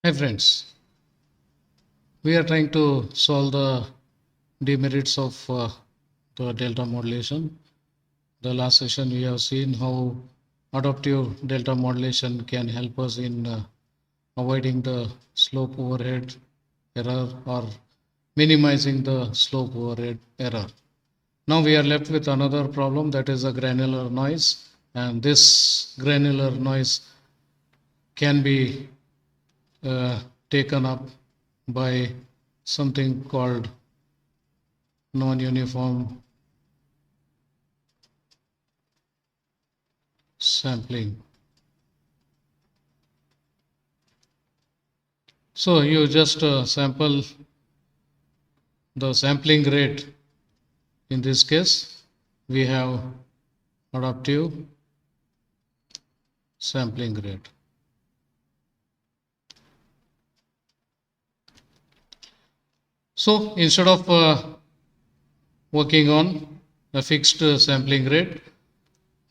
Hi friends, we are trying to solve the demerits of the delta modulation. The last session we have seen how adaptive delta modulation can help us in avoiding the slope overhead error or minimizing the slope overhead error. Now we are left with another problem, that is a granular noise, and this granular noise can be uh, taken up by something called non-uniform sampling. So you just sample the sampling rate. In this case, we have adaptive sampling rate. So instead of working on a fixed sampling rate,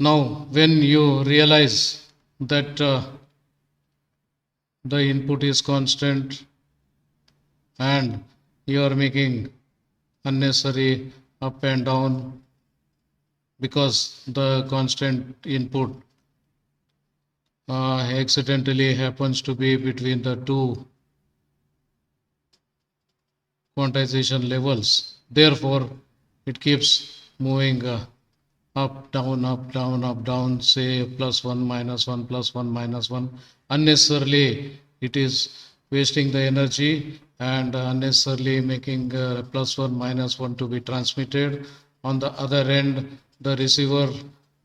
now when you realize that the input is constant and you are making unnecessary up and down because the constant input accidentally happens to be between the two quantization levels. Therefore, it keeps moving up, down, up, down, up, down, say +1, -1, +1, -1. Unnecessarily, it is wasting the energy and unnecessarily making +1, -1 to be transmitted. On the other end, the receiver,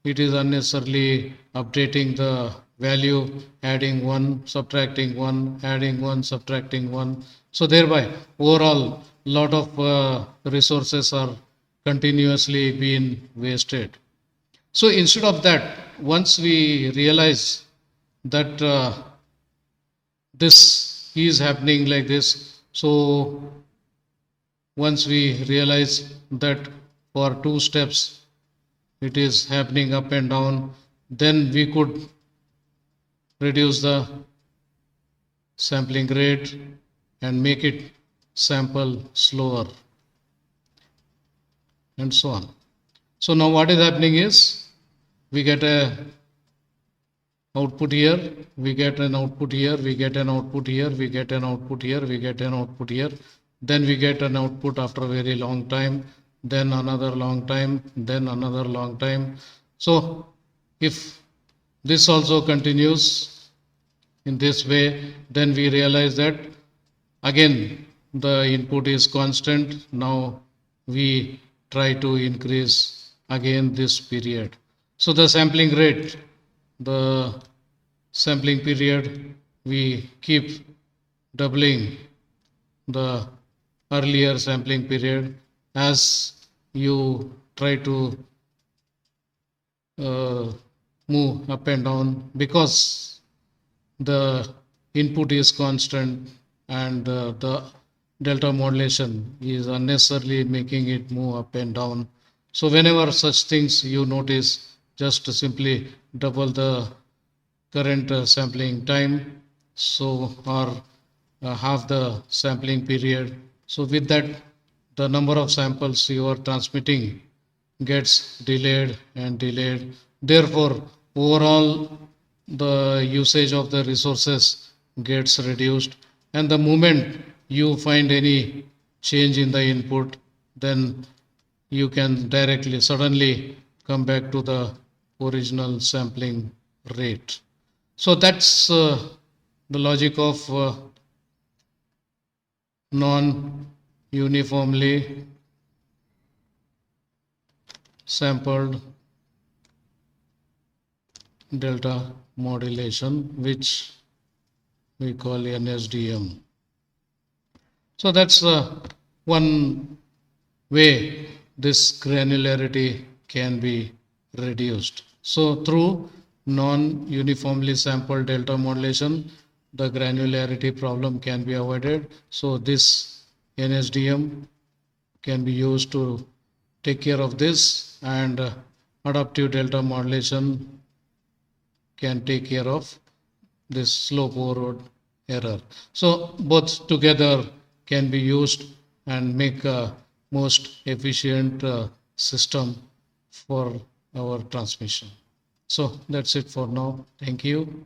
it is unnecessarily updating the value, adding 1, subtracting 1, adding 1, subtracting 1. So thereby, overall, lot of resources are continuously being wasted. So instead of that, once we realize that this is happening like this, so once we realize that for 2 steps it is happening up and down, then we could reduce the sampling rate and make it sample slower and so on. So now what is happening is we get a output here, we get an output here, we get an output here, we get an output here, we get an output here, then we get an output after a very long time, then another long time, then another long time. So if this also continues in this way, then we realize that again the input is constant. Now we try to increase again this period. So the sampling rate, the sampling period, we keep doubling the earlier sampling period as you try to move up and down, because the input is constant and the delta modulation is unnecessarily making it move up and down. So whenever such things you notice, just simply double the current sampling time, so or half the sampling period. So with that, the number of samples you are transmitting gets delayed and delayed. Therefore, overall the usage of the resources gets reduced, and the moment you find any change in the input, then you can directly suddenly come back to the original sampling rate. So that's the logic of non-uniformly sampled delta modulation, which we call NSDM. So that's one way this granularity can be reduced. So through non-uniformly sampled delta modulation, the granularity problem can be avoided. So this NSDM can be used to take care of this, and adaptive delta modulation can take care of this slope overload error. So both together can be used and make a most efficient system for our transmission. So that's it for now. Thank you.